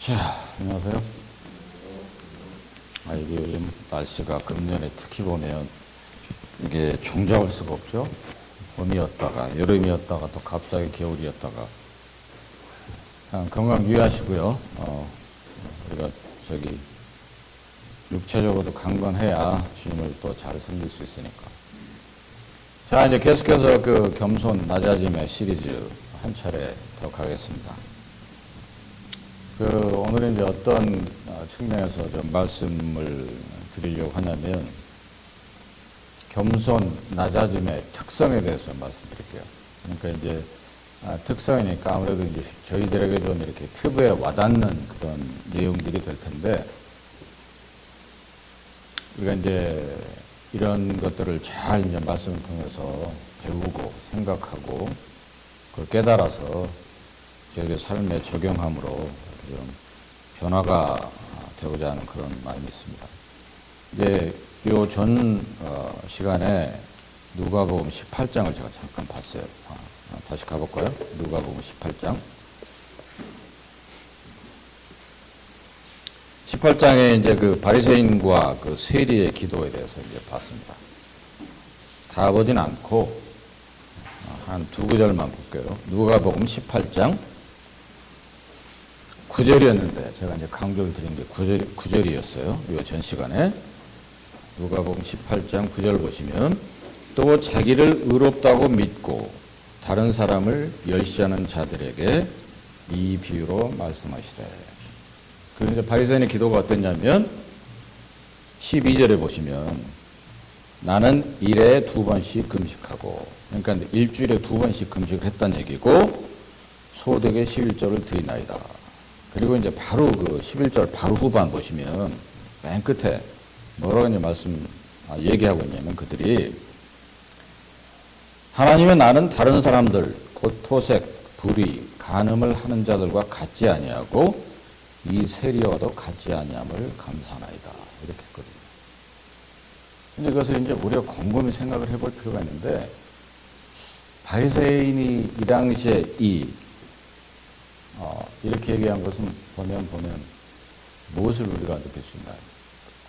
자, 안녕하세요. 이게 요즘 날씨가 금년에 특히 보면 이게 종잡을 수가 없죠. 봄이었다가 여름이었다가 또 갑자기 겨울이었다가. 건강 유의하시고요. 우리가 육체적으로도 강건해야 주님을 또 잘 섬길 수 있으니까. 자, 이제 계속해서 그 겸손 낮아짐의 시리즈 한 차례 더 가겠습니다. 오늘은 이제 어떤 측면에서 좀 말씀을 드리려고 하냐면, 겸손 낮아짐의 특성에 대해서 말씀드릴게요. 그러니까 이제 특성이니까 아무래도 이제 저희들에게 좀 이렇게 피부에 와닿는 그런 내용들이 될 텐데, 우리가 이제 이런 것들을 잘 이제 말씀을 통해서 배우고 생각하고 그걸 깨달아서 저희의 삶에 적용함으로 좀 변화가 되고자 하는 그런 마음이 있습니다. 이제 요 전 시간에 누가복음 18장을 제가 잠깐 봤어요. 다시 가볼까요? 누가복음 18장. 18장에 이제 그 바리새인과 그 세리의 기도에 대해서 이제 봤습니다. 다 보진 않고 한 두 구절만 볼게요. 누가복음 18장 9절이었는데 제가 이제 강조를 드린 게 9절이었어요. 요 전 시간에. 누가복음 18장 9절 보시면, 또 자기를 의롭다고 믿고 다른 사람을 멸시하는 자들에게 이 비유로 말씀하시되. 그리고 이제 바리새인의 기도가 어땠냐면 12절에 보시면, 나는 일에 2번씩 금식하고, 그러니까 일주일에 2번씩 금식을 했다는 얘기고, 소득의 11조를 드리나이다. 그리고 이제 바로 그 11절 바로 후반 보시면 맨 끝에 뭐라고 이제 얘기하고 있냐면, 그들이 하나님의 나는 다른 사람들 곧 토색, 불의, 간음을 하는 자들과 같지 아니하고 이 세리와도 같지 아니함을 감사하나이다. 이렇게 했거든요. 근데 그것을 이제 우리가 곰곰이 생각을 해볼 필요가 있는데, 바리새인이 이 당시에 이렇게 얘기한 것은 보면 무엇을 우리가 느낄 수 있나요?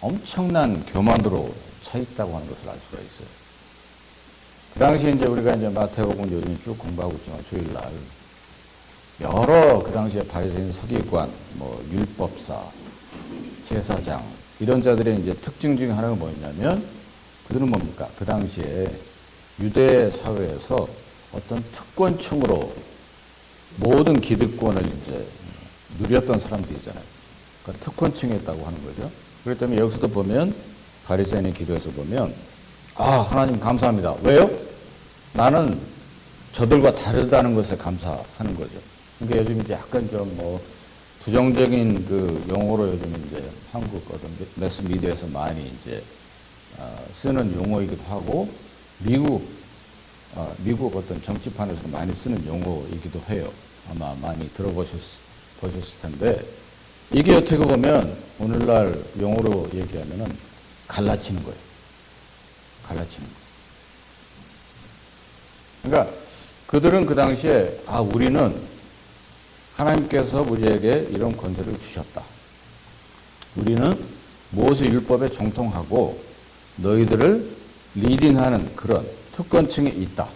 엄청난 교만으로 차 있다고 하는 것을 알 수가 있어요. 그 당시에 이제 우리가 이제 마태복음 요즘 쭉 공부하고 있지만 주일날 여러 그 당시에 바리새인, 서기관, 율법사, 제사장 이런 자들의 이제 특징 중에 하나가 뭐였냐면, 그들은 뭡니까? 그 당시에 유대 사회에서 어떤 특권층으로 모든 기득권을 이제 누렸던 사람들이잖아요. 그러니까 특권층에 있다고 하는 거죠. 그렇기 때문에 여기서도 보면 바리새인의 기도에서 보면, 하나님 감사합니다. 왜요? 나는 저들과 다르다는 것에 감사하는 거죠. 그러니까 요즘 이제 약간 좀 부정적인 그 용어로 요즘 이제 한국 어떤 매스 미디어에서 많이 이제 쓰는 용어이기도 하고, 미국 어떤 정치판에서 많이 쓰는 용어이기도 해요. 아마 많이 들어보셨을 텐데, 이게 어떻게 보면 오늘날 용어로 얘기하면은 갈라치는 거예요. 갈라치는 거. 그러니까 그들은 그 당시에 우리는 하나님께서 우리에게 이런 권세를 주셨다. 우리는 모세 율법에 정통하고 너희들을 리딩하는 그런 특권층에 있다.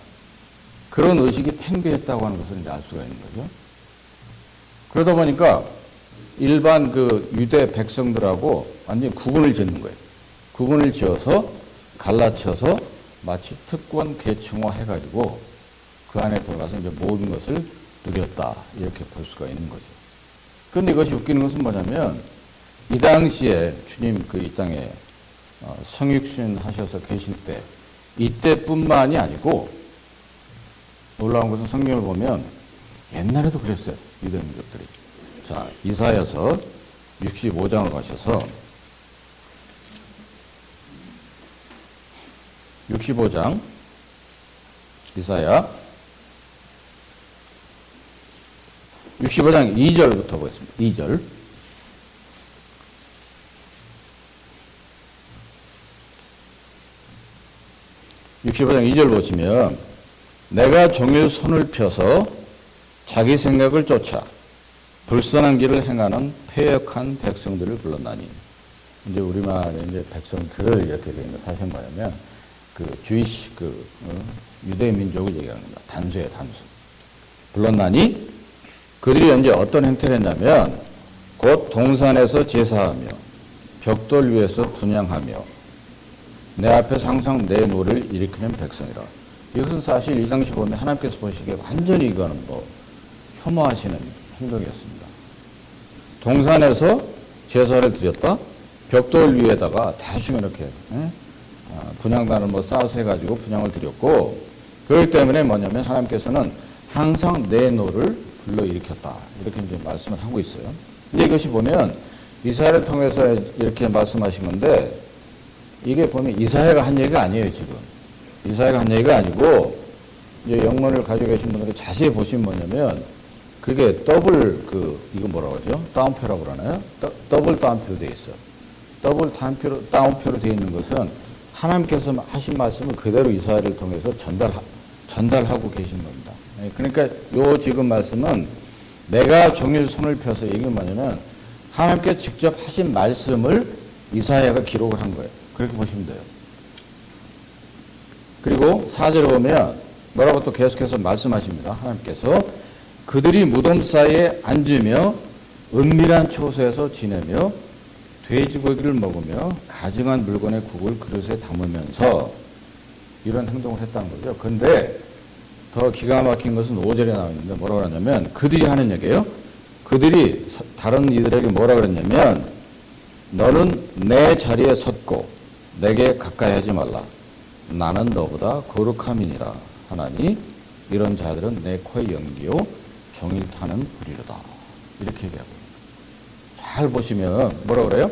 그런 의식이 팽배했다고 하는 것을 이제 알 수가 있는 거죠. 그러다 보니까 일반 그 유대 백성들하고 완전히 구분을 짓는 거예요. 구분을 지어서 갈라쳐서 마치 특권 계층화 해가지고 그 안에 들어가서 이제 모든 것을 누렸다. 이렇게 볼 수가 있는 거죠. 그런데 이것이 웃기는 것은 뭐냐면, 이 당시에 주님 이 땅에 성육신 하셔서 계실 때, 이때뿐만이 아니고, 놀라운 것은 성경을 보면 옛날에도 그랬어요. 유대 민족들이. 자, 이사야서 65장을 가셔서 65장 이사야 65장 2절부터 보겠습니다. 2절. (65장 2절) 보시면, 내가 종일 손을 펴서 자기 생각을 쫓아 불선한 길을 행하는 패역한 백성들을 불렀나니. 이제 우리말에 이제 백성들을 이렇게 되는 거 사실 뭐냐면 그 주이시 유대 민족을 얘기하는 겁니다. 단수예요, 단수. 불렀나니 그들이 이제 어떤 행태를 했냐면 곧 동산에서 제사하며 벽돌 위에서 분향하며 내 앞에서 항상 내 노를 일으키는 백성이라. 이것은 사실 이 당시 보면 하나님께서 보시기에 완전히 이거는 뭐 혐오하시는 행동이었습니다. 동산에서 제사를 드렸다. 벽돌 위에다가 대충 이렇게 분향단을 뭐 쌓아서 해가지고 분향을 드렸고, 그렇기 때문에 뭐냐면 하나님께서는 항상 내 노를 불러일으켰다, 이렇게 이제 말씀을 하고 있어요. 근데 이것이 보면 이사야를 통해서 이렇게 말씀하신 건데, 이게 보면 이사야가 한 얘기가 아니에요. 지금 이사야가 한 얘기가 아니고, 이제 영문을 가지고 계신 분들이 자세히 보시면 뭐냐면 그게 더블 이거 뭐라고 하죠? 다운표라고 그러나요? 더블 다운표로 되어 있어요. 더블 다운표로 되어 있는 것은 하나님께서 하신 말씀을 그대로 이사야를 통해서 전달하고 계신 겁니다. 그러니까 요 지금 말씀은 내가 종일 손을 펴서 이게 뭐냐면 하나님께 직접 하신 말씀을 이사야가 기록을 한 거예요. 그렇게 보시면 돼요. 그리고 4절에 보면 뭐라고 또 계속해서 말씀하십니다. 하나님께서 그들이 무덤 사이에 앉으며 은밀한 초소에서 지내며 돼지고기를 먹으며 가증한 물건의 국을 그릇에 담으면서 이런 행동을 했다는 거죠. 그런데 더 기가 막힌 것은 5절에 나와 있는데 뭐라고 하냐면 그들이 하는 얘기예요. 그들이 다른 이들에게 뭐라 그랬냐면 너는 내 자리에 섰고 내게 가까이 하지 말라. 나는 너보다 거룩함이니라 하나니 이런 자들은 내 코에 연기요 종일 타는 불이로다. 이렇게 얘기하고 잘 보시면 뭐라 그래요?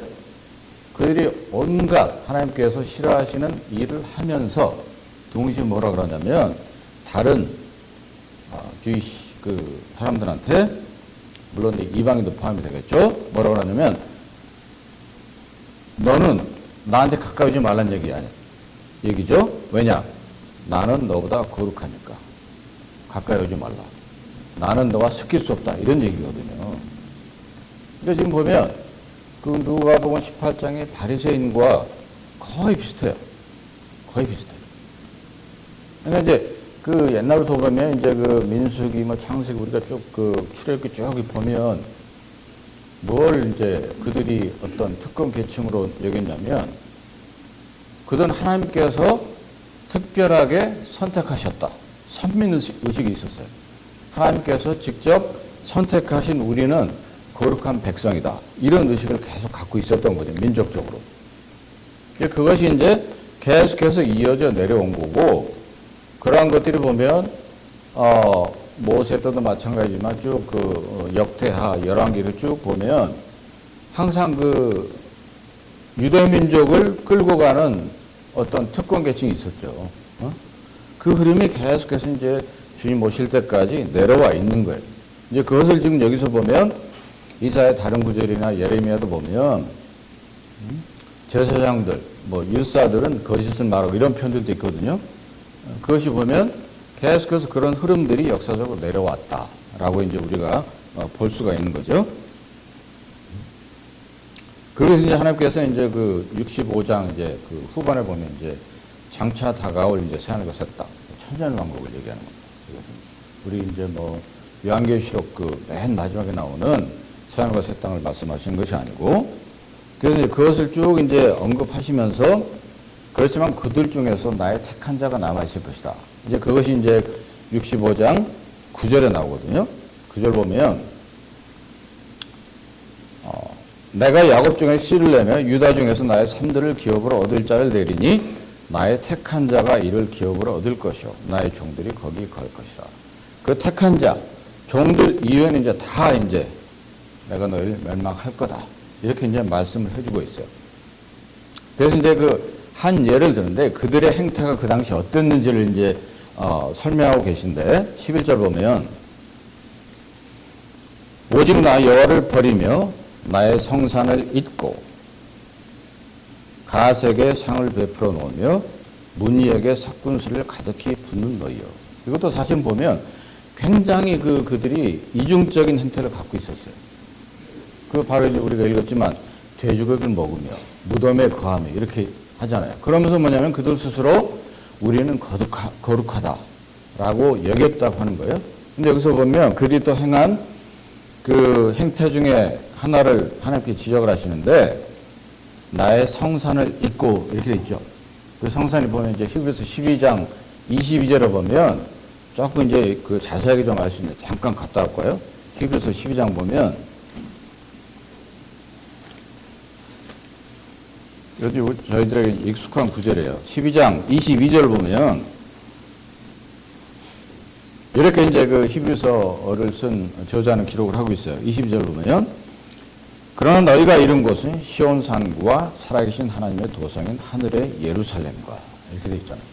그들이 온갖 하나님께서 싫어하시는 일을 하면서 동시에 뭐라 그러냐면 다른 주이시 사람들한테, 물론 이방인도 포함이 되겠죠. 뭐라 그러냐면 너는 나한테 가까이 오지 말란 얘기죠. 왜냐? 나는 너보다 거룩하니까 가까이 오지 말라. 나는 너와 섞일 수 없다. 이런 얘기거든요. 그러니까 지금 보면 누가복음 18장의 바리새인과 거의 비슷해요. 거의 비슷해요. 그러니까 이제 옛날부터 보면 이제 민수기 뭐 창세기 우리가 쭉 출애굽기 쭉 보면 뭘 이제 그들이 어떤 특권 계층으로 여겼냐면 그들은 하나님께서 특별하게 선택하셨다. 선민 의식이 있었어요. 하나님께서 직접 선택하신 우리는 거룩한 백성이다. 이런 의식을 계속 갖고 있었던 거죠. 민족적으로. 그것이 이제 계속해서 이어져 내려온 거고, 그러한 것들이 보면 모세 때도 마찬가지지만 쭉 역대하 열왕기를 쭉 보면 항상 유대민족을 끌고 가는 어떤 특권 계층이 있었죠. 그 흐름이 계속해서 이제 주님 오실 때까지 내려와 있는 거예요. 이제 그것을 지금 여기서 보면 이사야 다른 구절이나 예레미야도 보면 제사장들, 율사들은 거짓을 말하고 이런 편들도 있거든요. 그것이 보면 계속해서 그런 흐름들이 역사적으로 내려왔다라고 이제 우리가 볼 수가 있는 거죠. 그래서 이제 하나님께서 이제 65장 이제 후반에 보면 이제 장차 다가올 이제 새하늘과 새 땅, 천년 왕국을 얘기하는 겁니다. 우리 이제 요한계시록 맨 마지막에 나오는 새하늘과 새 땅을 말씀하시는 것이 아니고, 그래서 이제 그것을 쭉 이제 언급하시면서 그렇지만 그들 중에서 나의 택한 자가 남아 있을 것이다. 이제 그것이 이제 65장 9절에 나오거든요. 9절 보면 내가 야곱 중에 씨를 내며 유다 중에서 나의 산들을 기업으로 얻을 자를 내리니 나의 택한 자가 이를 기업으로 얻을 것이요 나의 종들이 거기 걸 것이라. 그 택한 자, 종들 이외에는 이제 다 이제 내가 너희를 멸망할 거다. 이렇게 이제 말씀을 해주고 있어요. 그래서 이제 한 예를 드는데 그들의 행태가 그 당시 어땠는지를 이제 설명하고 계신데 11절 보면 오직 나 여호와를 버리며 나의 성산을 잊고 가색에 상을 베풀어 놓으며 문희에게 삭군수를 가득히 붓는 너희여. 이것도 사실 보면 굉장히 그들이 이중적인 행태를 갖고 있었어요. 그 바로 이제 우리가 읽었지만 돼지고기를 먹으며 무덤에 거하며 이렇게 하잖아요. 그러면서 뭐냐면 그들 스스로 우리는 거룩하다라고 여겼다고 하는 거예요. 근데 여기서 보면 그들이 또 행한 그 행태 중에 하나를 하나님께 지적을 하시는데 나의 성산을 잊고 이렇게 돼 있죠. 그 성산이 보면 이제 히브리서 12장 22절을 보면 조금 이제 그 자세하게 좀 알 수 있는데 잠깐 갔다 올까요? 히브리서 12장 보면 여기 저희들에게 익숙한 구절이에요. 12장 22절을 보면 이렇게 이제 그 히브리서를 쓴 저자는 기록을 하고 있어요. 22절을 보면 그러나 너희가 이룬 곳은 시온 산구와 살아계신 하나님의 도성인 하늘의 예루살렘과 이렇게 되어 있잖아요.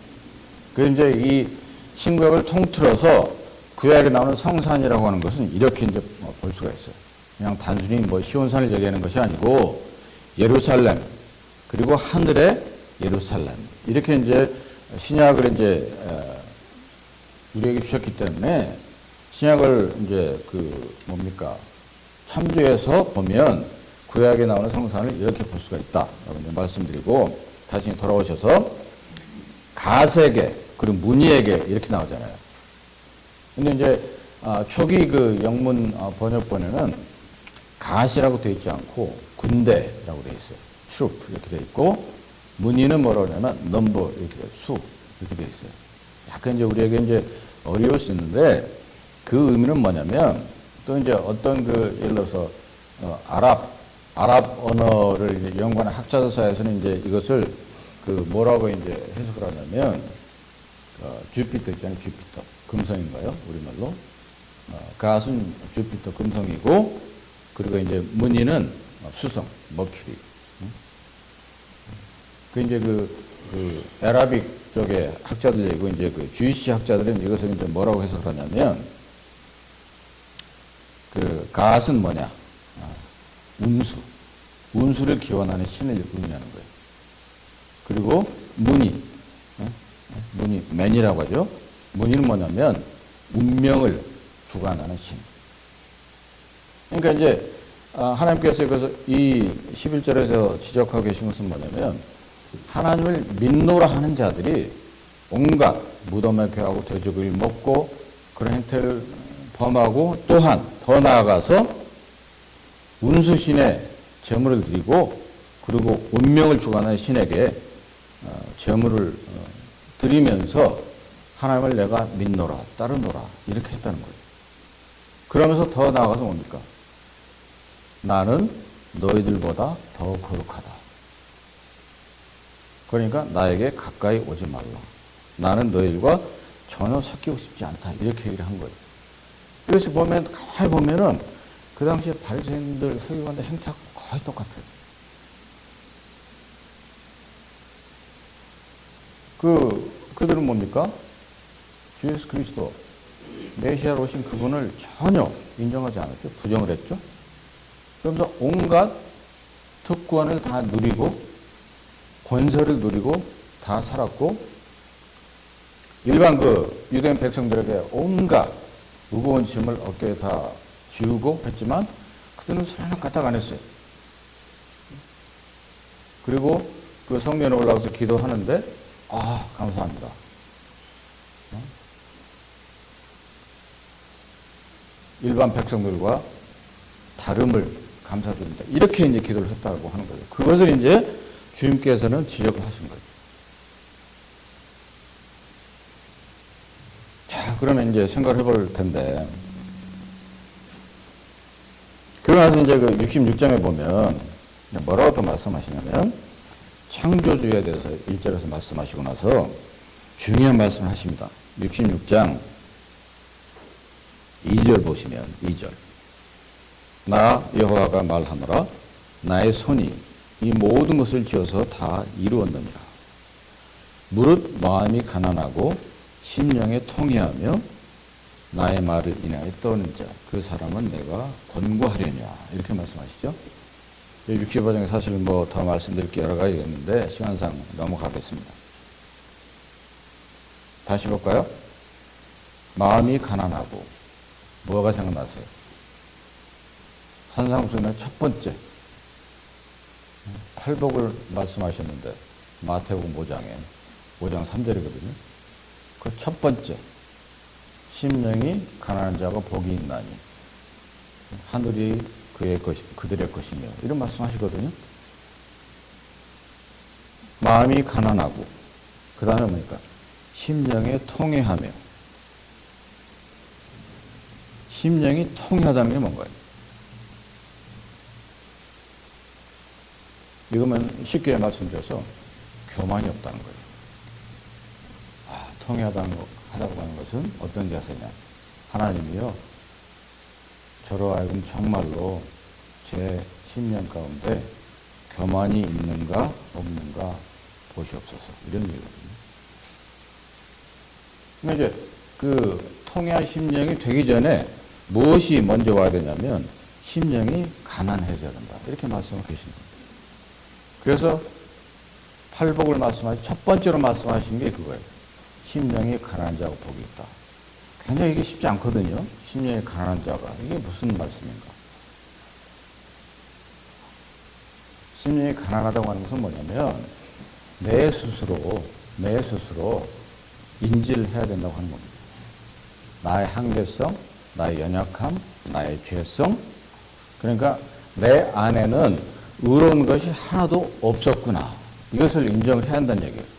그래서 이제 이 신구약을 통틀어서 구약에 나오는 성산이라고 하는 것은 이렇게 이제 볼 수가 있어요. 그냥 단순히 뭐 시온산을 얘기하는 것이 아니고 예루살렘 그리고 하늘의 예루살렘 이렇게 이제 신약을 이제 우리에게 주셨기 때문에 신약을 이제 그 뭡니까 참조해서 보면 구약에 나오는 성산을 이렇게 볼 수가 있다라고 이제 말씀드리고 다시 돌아오셔서 가세게 그리고 문의에게 이렇게 나오잖아요. 근데 이제 초기 그 영문 번역본에는 가시라고 되어 있지 않고 군대라고 되어 있어요. 트루프 이렇게 되어 있고 문의는 뭐라고 하냐면 넘버 이렇게 수 이렇게 되어 있어요. 약간 이제 우리에게 이제 어려울 수 있는데 그 의미는 뭐냐면 또 이제 어떤 그 예를 들어서 아랍 언어를 이제 연구하는 학자들 사이에서는 이제 이것을 그 뭐라고 이제 해석을 하냐면 주피터 있잖아요. 주피터 금성인가요? 우리말로 가스는 주피터 금성이고 그리고 이제 문의는 수성 머큐리. 그 이제 그 아라빅 쪽의 학자들이고 이제 그 주이시 학자들은 이것을 이제 뭐라고 해석을 하냐면 그 가스는 뭐냐? 운수를 기원하는 신을 의미하는 거예요. 그리고 문의 맨이라고 하죠. 문의는 뭐냐면 운명을 주관하는 신. 그러니까 이제 하나님께서 그래서 이 11절에서 지적하고 계신 것은 뭐냐면 하나님을 믿노라 하는 자들이 온갖 무덤에 거하고 돼지고기를 먹고 그런 행태를 범하고 또한 더 나아가서 운수신의 제물을 드리고 그리고 운명을 주관하는 신에게 제물을 드리면서 하나님을 내가 믿노라 따르노라 이렇게 했다는 거예요. 그러면서 더 나아가서 뭡니까? 나는 너희들보다 더 거룩하다. 그러니까 나에게 가까이 오지 말라. 나는 너희들과 전혀 섞이고 싶지 않다. 이렇게 얘기를 한 거예요. 그래서 보면 가만히 보면은 그 당시에 바리새인들 서기관들 행태가 거의 똑같아요. 그들은 뭡니까? 주 예수 그리스도 메시아로 오신 그분을 전혀 인정하지 않았죠. 부정을 했죠. 그러면서 온갖 특권을 다 누리고 권세를 누리고 다 살았고 일반 그 유대인 백성들에게 온갖 무거운 짐을 어깨에 다 지우고 했지만 그들은 설마 까딱 안 했어요. 그리고 그 성전에 올라가서 기도하는데 감사합니다. 일반 백성들과 다름을 감사드립니다. 이렇게 이제 기도를 했다고 하는 거예요. 그것을 이제 주님께서는 지적을 하신 거예요. 자, 그러면 이제 생각을 해볼 텐데, 그러고 나서 이제 그 66장에 보면 뭐라고 또 말씀하시냐면, 창조주에 대해서 1절에서 말씀하시고 나서 중요한 말씀을 하십니다. 66장 2절 보시면 2절. 나 여호와가 말하노라 나의 손이 이 모든 것을 지어서 다 이루었느니라. 무릇 마음이 가난하고 심령에 통회하며 나의 말을 인하여 떠는 자 그 사람은 내가 권고하려냐 이렇게 말씀하시죠. 65장에 사실 뭐 더 말씀드릴 게 여러 가지 있는데 시간상 넘어가겠습니다. 다시 볼까요? 마음이 가난하고. 뭐가 생각나세요? 산상수훈의 첫 번째. 팔복을 말씀하셨는데 마태복음 5장 3절이거든요. 그 첫 번째. 심령이 가난한 자가 복이 있나니 하늘이 그들의 것이며 이런 말씀하시거든요. 마음이 가난하고 그 다음에 뭡니까? 심령에 통회하며. 심령이 통회하다는 게 뭔가요? 이거면 쉽게 말씀드려서 교만이 없다는 거예요. 통회하다고 하는 것은 어떤 자세냐? 하나님이요, 저로 하여금 정말로 제 심령 가운데 교만이 있는가 없는가 보시옵소서, 이런 얘기거든요. 그러니까 이제 그 통회한 심령이 되기 전에 무엇이 먼저 와야 되냐면 심령이 가난해져야 된다, 이렇게 말씀하고 계십니다. 그래서 팔복을 말씀하신 첫 번째로 말씀하신 게 그거예요. 심령이 가난한 자가 복이 있다. 굉장히 이게 쉽지 않거든요. 심령이 가난한 자가. 이게 무슨 말씀인가? 심령이 가난하다고 하는 것은 뭐냐면 내 스스로 인지를 해야 된다고 하는 겁니다. 나의 한계성, 나의 연약함, 나의 죄성. 그러니까 내 안에는 의로운 것이 하나도 없었구나. 이것을 인정을 해야 한다는 얘기예요.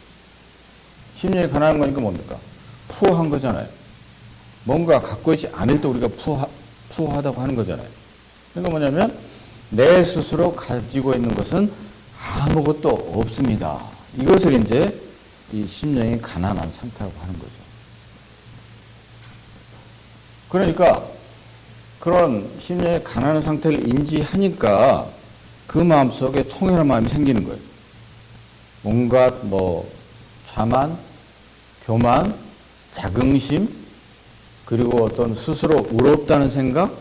심령이 가난한 거니까 뭡니까? 푸어한 거잖아요. 뭔가 갖고 있지 않을 때 우리가 푸어하다고 하는 거잖아요. 그러니까 뭐냐면 내 스스로 가지고 있는 것은 아무것도 없습니다. 이것을 이제 이 심령이 가난한 상태라고 하는 거죠. 그러니까 그런 심령이 가난한 상태를 인지하니까 그 마음속에 통회한 마음이 생기는 거예요. 온갖 자만, 교만, 자긍심, 그리고 어떤 스스로 의롭다는 생각,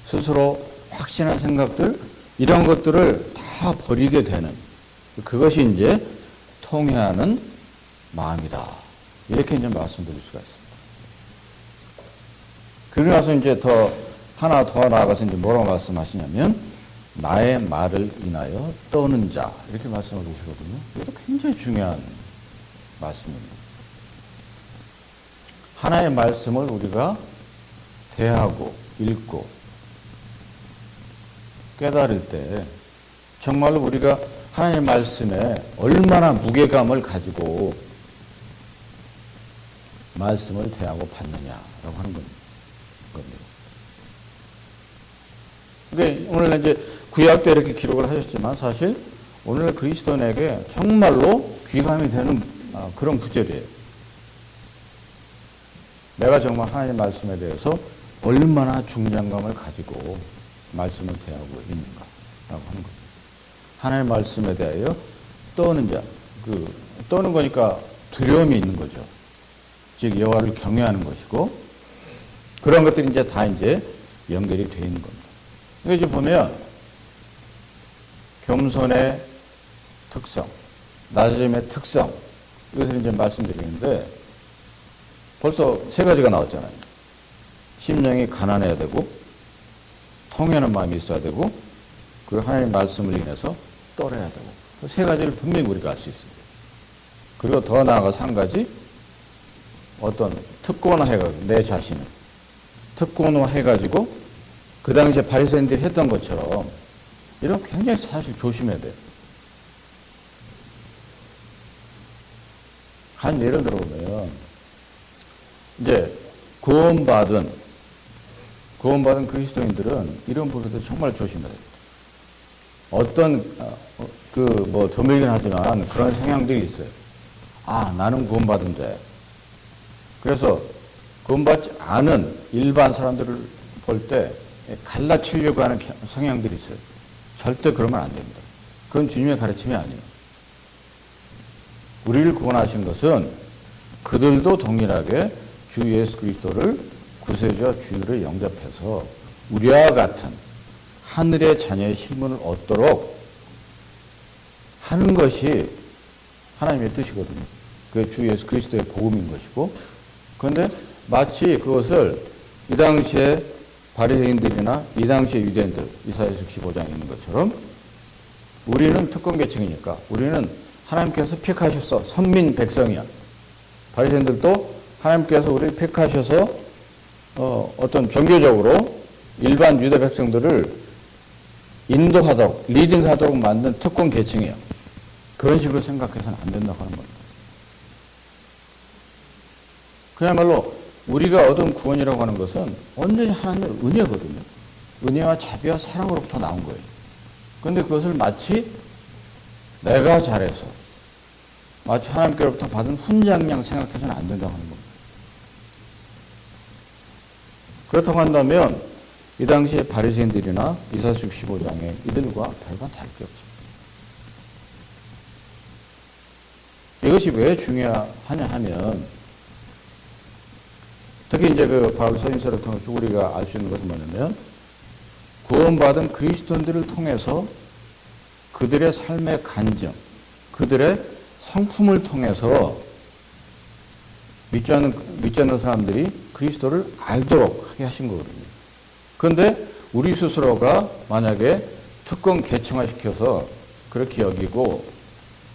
스스로 확신한 생각들, 이런 것들을 다 버리게 되는, 그것이 이제 통회하는 마음이다. 이렇게 이제 말씀드릴 수가 있습니다. 그러고 나서 이제 하나 더 나아가서 이제 뭐라고 말씀하시냐면, 나의 말을 인하여 떠는 자. 이렇게 말씀을 하시거든요. 이것도 굉장히 중요한 말씀입니다. 하나의 말씀을 우리가 대하고 읽고 깨달을 때 정말로 우리가 하나님의 말씀에 얼마나 무게감을 가지고 말씀을 대하고 받느냐라고 하는 겁니다. 그러니까 오늘 이제 구약 때 이렇게 기록을 하셨지만 사실 오늘 그리스도인에게 정말로 귀감이 되는 그런 구절이에요. 내가 정말 하나님의 말씀에 대해서 얼마나 중량감을 가지고 말씀을 대하고 있는가라고 하는 거죠. 하나님의 말씀에 대하여 떠는 자, 떠는 거니까 두려움이 있는 거죠. 즉 여호와를 경외하는 것이고 그런 것들이 이제 다 이제 연결이 되어 있는 겁니다. 그러니까 지금 보면 겸손의 특성, 낮음의 특성, 이것을 이제 말씀드리는데 벌써 세 가지가 나왔잖아요. 심령이 가난해야 되고, 통회하는 마음이 있어야 되고, 그리고 하나님의 말씀을 인해서 떨어야 되고. 세 가지를 분명히 우리가 알 수 있습니다. 그리고 더 나아가서 한 가지, 어떤 특권화해가지고, 내 자신을 특권화해가지고, 그 당시에 바리새인들이 했던 것처럼, 이런 거 굉장히 사실 조심해야 돼요. 한 예를 들어보면, 이제 구원받은 그리스도인들은 이런 부분에서 정말 조심해야 됩니다. 어떤 드물긴 하지만 그런 성향들이 있어요. 나는 구원받은 자야. 그래서 구원받지 않은 일반 사람들을 볼 때 갈라치려고 하는 성향들이 있어요. 절대 그러면 안 됩니다. 그건 주님의 가르침이 아니에요. 우리를 구원하신 것은 그들도 동일하게 주 예수 그리스도를 구세주와 주를 영접해서 우리와 같은 하늘의 자녀의 신분을 얻도록 하는 것이 하나님의 뜻이거든요. 그게 주 예수 그리스도의 복음인 것이고, 그런데 마치 그것을 이 당시에 바리새인들이나 이 당시에 유대인들, 이사야서 65장에 있는 것처럼 우리는 특권 계층이니까 우리는 하나님께서 픽하셔서 선민 백성이야. 바리새인들도 하나님께서 우리를 픽하셔서 어떤 종교적으로 일반 유대 백성들을 인도하도록, 리딩하도록 만든 특권 계층이에요. 그런 식으로 생각해서는 안 된다고 하는 겁니다. 그야말로 우리가 얻은 구원이라고 하는 것은 온전히 하나님의 은혜거든요. 은혜와 자비와 사랑으로부터 나온 거예요. 그런데 그것을 마치 내가 잘해서 마치 하나님께로부터 받은 훈장량 생각해서는 안 된다고 하는 겁니다. 그렇다고 한다면 이 당시에 바리새인들이나 이사야서 65장의 이들과 별반 다를 게 없죠. 이것이 왜 중요하냐 하면 특히 이제 그 바울 서신서를 통해서 우리가 알 수 있는 것은 뭐냐면 구원받은 그리스도인들을 통해서 그들의 삶의 간증, 그들의 성품을 통해서 믿지 않는 사람들이 그리스도를 알도록 하게 하신 거거든요. 그런데 우리 스스로가 만약에 특권 계층화시켜서 그렇게 여기고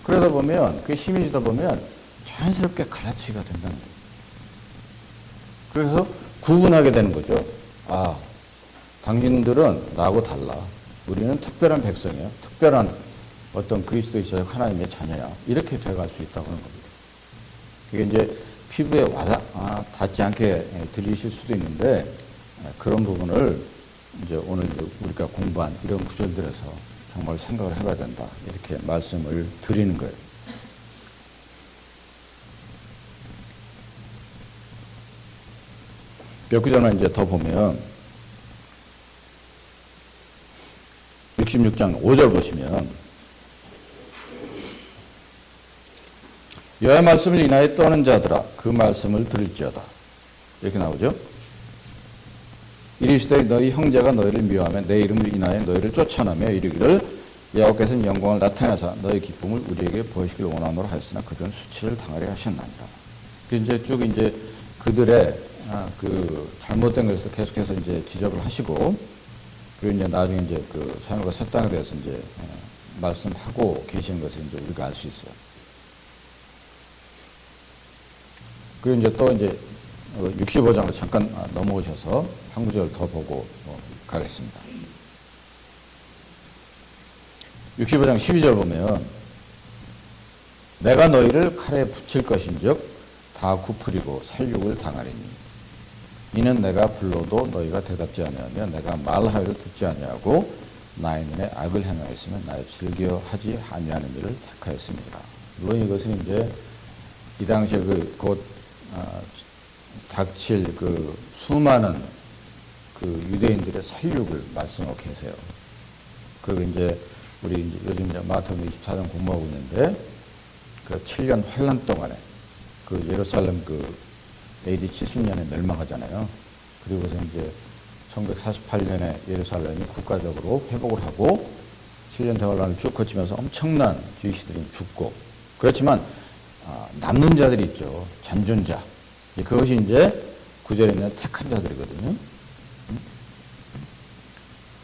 그러다 보면 그게 심해지다 보면 자연스럽게 갈라치기가 된다는 거예요. 그래서 구분하게 되는 거죠. 아, 당신들은 나하고 달라. 우리는 특별한 백성이야. 특별한 어떤 그리스도이셔서 하나님의 자녀야. 이렇게 돼갈 수 있다고 하는 겁니다. 그게 이제 피부에 닿지 않게 들리실 수도 있는데 그런 부분을 이제 오늘 우리가 공부한 이런 구절들에서 정말 생각을 해봐야 된다. 이렇게 말씀을 드리는 거예요. 몇 구절만 이제 더 보면 66장 5절 보시면 여호와의 말씀을 인하여 떠는 자들아 그 말씀을 들을지어다 이렇게 나오죠. 이르시되 너희 형제가 너희를 미워하며 내 이름을 인하여 너희를 쫓아내며 이르기를 여호와께서는 영광을 나타내사 너희 기쁨을 우리에게 보이시길 원하노라 하였으나 그들은 수치를 당하려 하셨나니라. 이제 쭉 이제 그들의 그 잘못된 것을 계속해서 이제 지적을 하시고 그리고 이제 나중에 이제 그 사람과 새 땅에 대해서 이제 말씀하고 계시는 것을 이제 우리가 알 수 있어요. 그리고 이제 또 이제 65장으로 잠깐 넘어오셔서 한 구절 더 보고 가겠습니다. 65장 12절 보면 내가 너희를 칼에 붙일 것인즉 다 굽으리고 살육을 당하리니 이는 내가 불러도 너희가 대답지 아니하며 내가 말하여도 듣지 아니하고 나의 눈에 악을 행하였으면 나의 즐겨하지 아니하는 일을 택하였습니다. 물론 이것은 이제 이 당시에 곧 닥칠 그 수많은 그 유대인들의 살육을 말씀하고 계세요. 그 이제 우리 이제 요즘 이제 마태복음 24장 공부하고 있는데 그 7년 환란 동안에 그 예루살렘 그 AD 70년에 멸망하잖아요. 그리고서 이제 1948년에 예루살렘이 국가적으로 회복을 하고 7년 대환란을 쭉 거치면서 엄청난 주이시들이 죽고 그렇지만 남는 자들이 있죠. 잔존자. 그것이 이제 구절에 있는 택한 자들이거든요.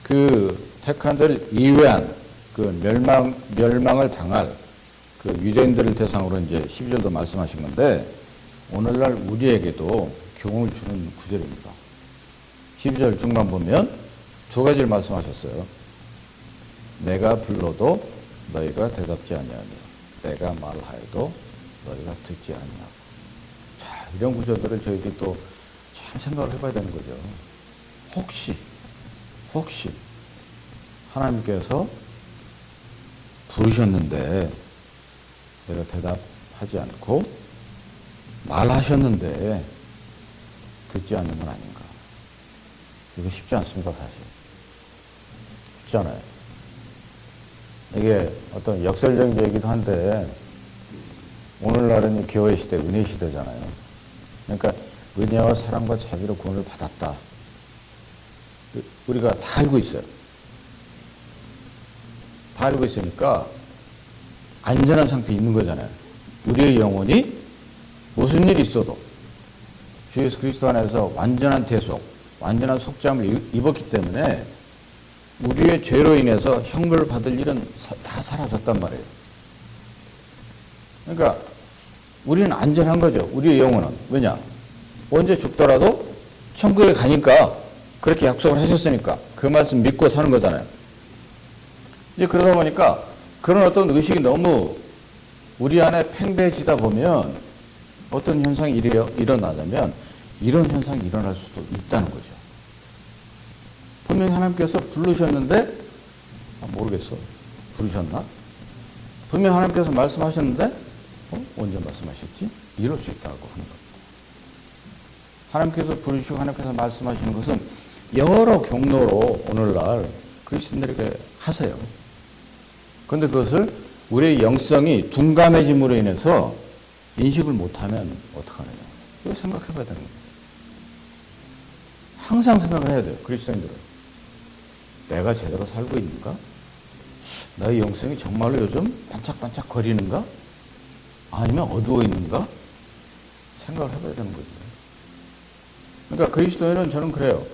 그 택한 자들 이외한 그 멸망을 당할 그 유대인들을 대상으로 이제 12절도 말씀하신 건데 오늘날 우리에게도 교훈을 주는 구절입니다. 12절 중반 보면 두 가지를 말씀하셨어요. 내가 불러도 너희가 대답지 아니하며 내가 말하여도 너희가 듣지 아니하고. 자, 이런 구절들을 저희들이 또 참 생각을 해봐야 되는 거죠. 혹시 하나님께서 부르셨는데 내가 대답하지 않고 말하셨는데 듣지 않는 건 아닌가. 이거 쉽지 않습니다, 사실. 쉽지 않아요. 이게 어떤 역설적인 얘기도 한데 오늘날은 교회 시대, 은혜 시대잖아요. 그러니까 은혜와 사랑과 자비로 구원을 받았다. 우리가 다 알고 있어요. 다 알고 있으니까 안전한 상태에 있는 거잖아요. 우리의 영혼이 무슨 일이 있어도 주 예수 그리스도 안에서 완전한 대속, 완전한 속죄함을 입었기 때문에 우리의 죄로 인해서 형벌을 받을 일은 다 사라졌단 말이에요. 그러니까 우리는 안전한 거죠. 우리의 영혼은. 왜냐? 언제 죽더라도 천국에 가니까 그렇게 약속을 하셨으니까 그 말씀 믿고 사는 거잖아요. 이제 그러다 보니까 그런 어떤 의식이 너무 우리 안에 팽배해지다 보면 어떤 현상이 일어나자면 이런 현상이 일어날 수도 있다는 거죠. 분명히 하나님께서 부르셨는데 모르겠어. 부르셨나? 분명히 하나님께서 말씀하셨는데 언제 말씀하셨지? 이럴 수 있다고 하는 겁니다. 하나님께서 부르시고 하나님께서 말씀하시는 것은 여러 경로로 오늘날 그리스도인들에게 하세요. 그런데 그것을 우리의 영성이 둔감해짐으로 인해서 인식을 못하면 어떡하느냐. 이거 생각해 봐야 되는 거예요. 항상 생각을 해야 돼요. 그리스도인들은. 내가 제대로 살고 있는가? 나의 영성이 정말로 요즘 반짝반짝 거리는가? 아니면 어두워 있는가? 생각을 해봐야 되는 거죠. 그러니까 그리스도인은 저는 그래요.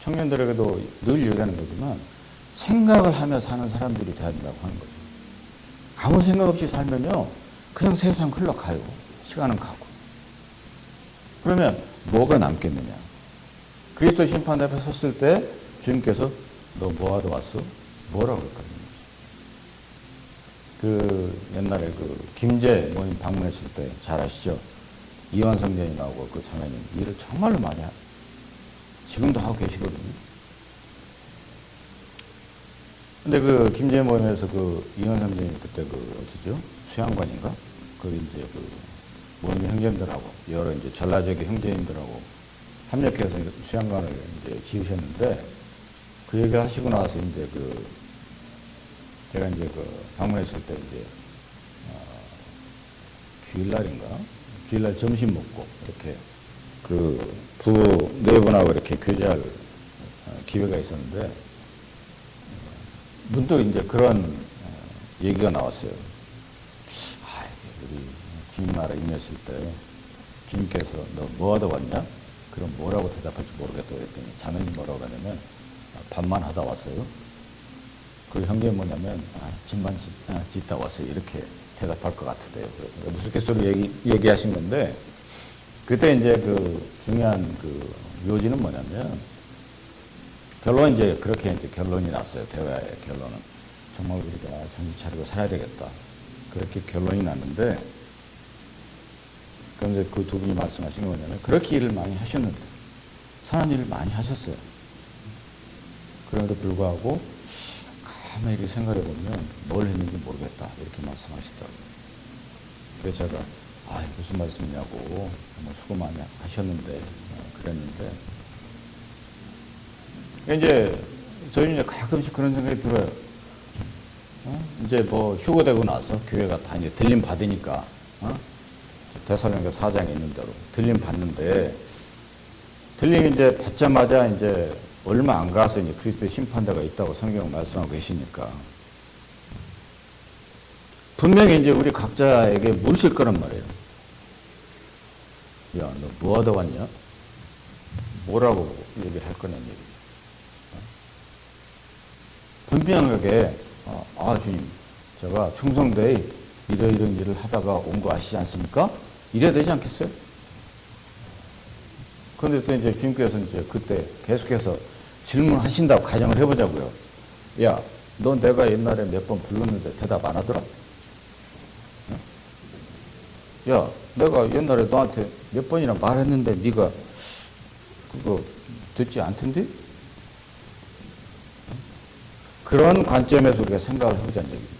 청년들에게도 늘 얘기하는 거지만 생각을 하며 사는 사람들이 돼야 된다고 하는 거죠. 아무 생각 없이 살면요. 그냥 세상 흘러가요. 시간은 가고. 그러면 뭐가 남겠느냐. 그리스도 심판 앞에 섰을 때 주님께서 너 뭐하러 왔어? 뭐라고 그랬거든요. 그 옛날에 그 김제 모임 방문했을 때 잘 아시죠? 이완 성전이 나오고 그 자매님 일을 정말로 많이 지금도 하고 계시거든요. 근데 그 김제 모임에서 그 이완 성전이 그때 그 어디죠? 수양관인가? 그 이제 그 모임 형제님들하고 여러 이제 전라지역의 형제님들하고 협력해서 수양관을 이제 지으셨는데 그 얘기를 하시고 나서 이제 그 제가 이제 그 방문했을 때 이제 주일날인가? 주일날 점심 먹고 이렇게 그 부부 네 분하고 이렇게 교제할 기회가 있었는데 문득 이제 그런 얘기가 나왔어요. 우리 주님 나라 임했을 때 주님께서 너 뭐하다 왔냐? 그럼 뭐라고 대답할지 모르겠다고 그랬더니 자매님 뭐라고 하냐면 밥만 하다 왔어요. 그 형제는 뭐냐면 집만 짓다 왔어요. 이렇게 대답할 것 같으대요. 그래서 무스갯소리 얘기하신 건데 그때 이제 그 중요한 그 요지는 뭐냐면 결론 이제 그렇게 이제 결론이 났어요. 대화의 결론은 정말 우리가 정신 차리고 살아야 되겠다. 그렇게 결론이 났는데 그런데 그 두 분이 말씀하신 게 뭐냐면 그렇게 일을 많이 하셨는데 선한 일을 많이 하셨어요. 그럼에도 불구하고 가만히 생각해 보면 뭘 했는지 모르겠다 이렇게 말씀하시더라고요. 그래서 제가 무슨 말씀이냐고 수고 많이 하셨는데 그랬는데 이제 저희는 이제 가끔씩 그런 생각이 들어요. 이제 뭐 휴거되고 나서 교회가 다 이제 들림 받으니까 대사령교 4장에 있는 대로 들림 받는데 들림 이제 받자마자 이제 얼마 안 가서 이제 그리스도의 심판대가 있다고 성경을 말씀하고 계시니까 분명히 이제 우리 각자에게 물으실 거란 말이에요. 야, 너 뭐 하다 왔냐? 뭐라고 얘기를 할 거냐는 얘기. 분명하게 주님, 제가 충성대에 이런 일을 하다가 온 거 아시지 않습니까? 이래야 되지 않겠어요? 그런데 또 이제 주님께서 이제 그때 계속해서 질문하신다고 가정을 해보자고요. 야, 너 내가 옛날에 몇 번 불렀는데 대답 안 하더라? 야, 내가 옛날에 너한테 몇 번이나 말했는데 네가 그거 듣지 않던데? 그런 관점에서 우리가 생각을 해보자는 얘기입니다.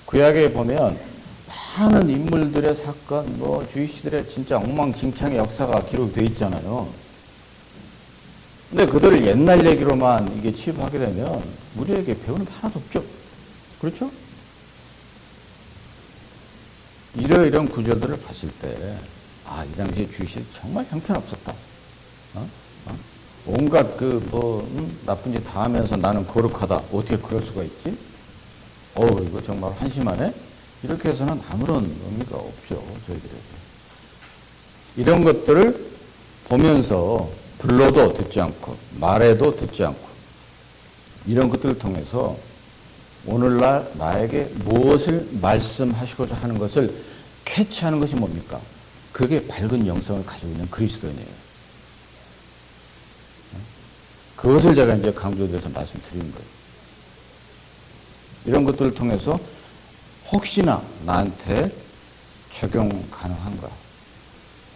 구약에 보면 많은 인물들의 사건, 주이시들의 진짜 엉망진창의 역사가 기록되어 있잖아요. 근데 그들을 옛날 얘기로만 이게 취급하게 되면 우리에게 배우는 게 하나도 없죠. 그렇죠? 이런 구절들을 봤을 때, 이 당시에 주이시들이 정말 형편없었다. 온갖 나쁜 짓 다 하면서 나는 거룩하다. 어떻게 그럴 수가 있지? 이거 정말 한심하네? 이렇게 해서는 아무런 의미가 없죠, 저희들에게. 이런 것들을 보면서 불러도 듣지 않고 말해도 듣지 않고 이런 것들을 통해서 오늘날 나에게 무엇을 말씀하시고자 하는 것을 캐치하는 것이 뭡니까? 그게 밝은 영성을 가지고 있는 그리스도인이에요. 그것을 제가 이제 강조해서 말씀드리는 거예요. 이런 것들을 통해서 혹시나 나한테 적용 가능한가?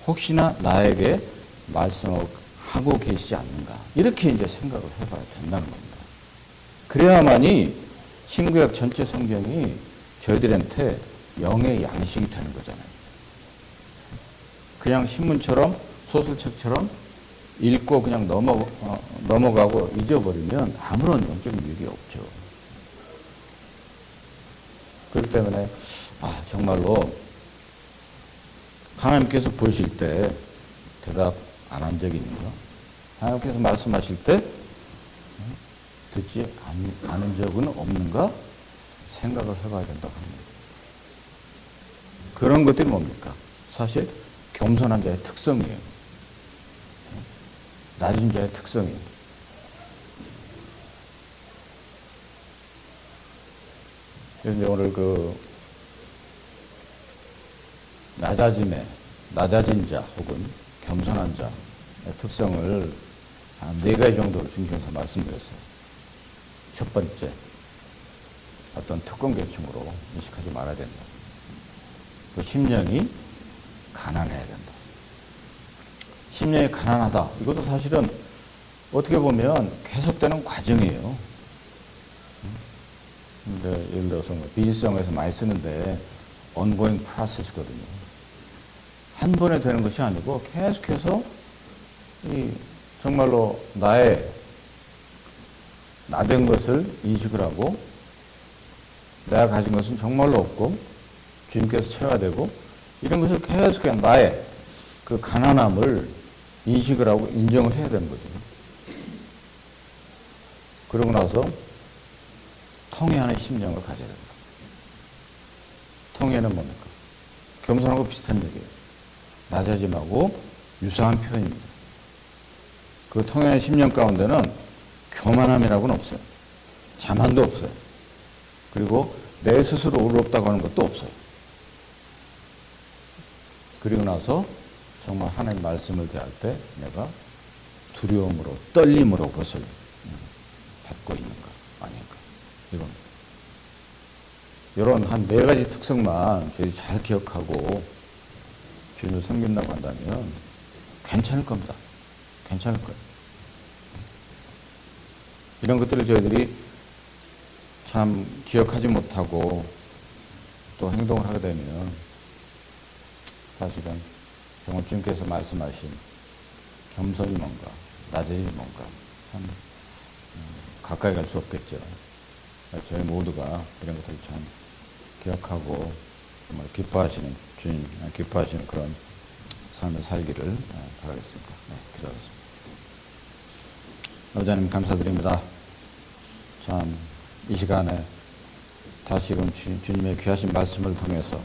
혹시나 나에게 말씀하고 계시지 않는가? 이렇게 이제 생각을 해봐야 된다는 겁니다. 그래야만이 신구약 전체 성경이 저희들한테 영의 양식이 되는 거잖아요. 그냥 신문처럼 소설책처럼 읽고 그냥 넘어가고 잊어버리면 아무런 영적인 유익이 없죠. 그렇기 때문에 정말로 하나님께서 부르실 때 대답 안 한 적이 있는가? 하나님께서 말씀하실 때 듣지 않은 적은 없는가? 생각을 해봐야 된다고 합니다. 그런 것들이 뭡니까? 사실 겸손한 자의 특성이에요. 낮은 자의 특성이에요. 그런데 오늘 낮아진 자 혹은 겸손한 자의 특성을 한 4가지 정도로 중심해서 말씀드렸어요. 첫 번째, 어떤 특권 계층으로 인식하지 말아야 된다. 그 심령이 가난해야 된다. 심령이 가난하다. 이것도 사실은 어떻게 보면 계속되는 과정이에요. 근데 예를 들어서 비즈니스에서 많이 쓰는데 ongoing process거든요. 한 번에 되는 것이 아니고 계속해서 정말로 나된 것을 인식을 하고 내가 가진 것은 정말로 없고 주님께서 채워야 되고 이런 것을 계속 그냥 나의 그 가난함을 인식을 하고 인정을 해야 되는 거죠. 그러고 나서 통회하는 심령을 가져야 됩니다. 통회는 뭡니까? 겸손하고 비슷한 얘기예요. 낮아짐하고 유사한 표현입니다. 그 통회하는 심령 가운데는 교만함이라고는 없어요. 자만도 없어요. 그리고 내 스스로 의롭다고 하는 것도 없어요. 그리고 나서 정말 하나님 말씀을 대할 때 내가 두려움으로 떨림으로 그것을 받고 있는가 아닌가 이겁니다. 이런 한 4가지 특성만 저희들이 잘 기억하고 주님을 섬긴다고 한다면 괜찮을 겁니다. 괜찮을 거예요. 이런 것들을 저희들이 참 기억하지 못하고 또 행동을 하게 되면 사실은 정말 주님께서 말씀하신 겸손이 뭔가, 낮음이 뭔가 참 가까이 갈 수 없겠죠. 저희 모두가 이런 것들을 참 기억하고 정말 기뻐하시는 주님, 기뻐하시는 그런 삶을 살기를 바라겠습니다. 기도하겠습니다. 아버지 하나님 감사드립니다. 참 이 시간에 다시금 주님의 귀하신 말씀을 통해서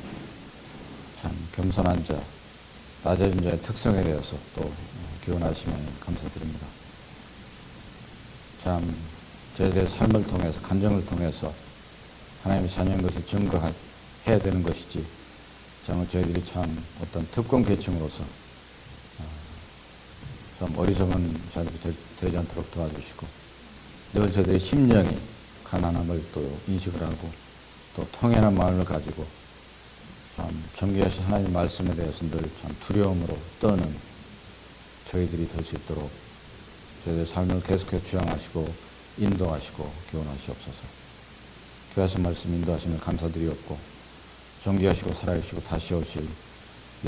참 겸손한 자, 낮아진 자의 특성에 대해서 또 기원하시면 감사드립니다. 참 저희들의 삶을 통해서, 간정을 통해서 하나님의 자녀인 것을 증거해야 되는 것이지 정말 저희들이 참 어떤 특권 계층으로서 좀 어리석은 자들이 되지 않도록 도와주시고 늘 저희들의 심령이 가난함을 또 인식을 하고 또 통연한 마음을 가지고 참 존귀하신 하나님 말씀에 대해서 늘 참 두려움으로 떠는 저희들이 될 수 있도록 저희들의 삶을 계속해서 주장하시고 인도하시고 교훈하시옵소서. 귀하신 말씀 인도하시면 감사드리옵고 존귀하시고 살아계시고 다시 오실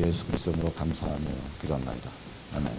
예수 그리스도로 감사하며 기도합니다. 아멘.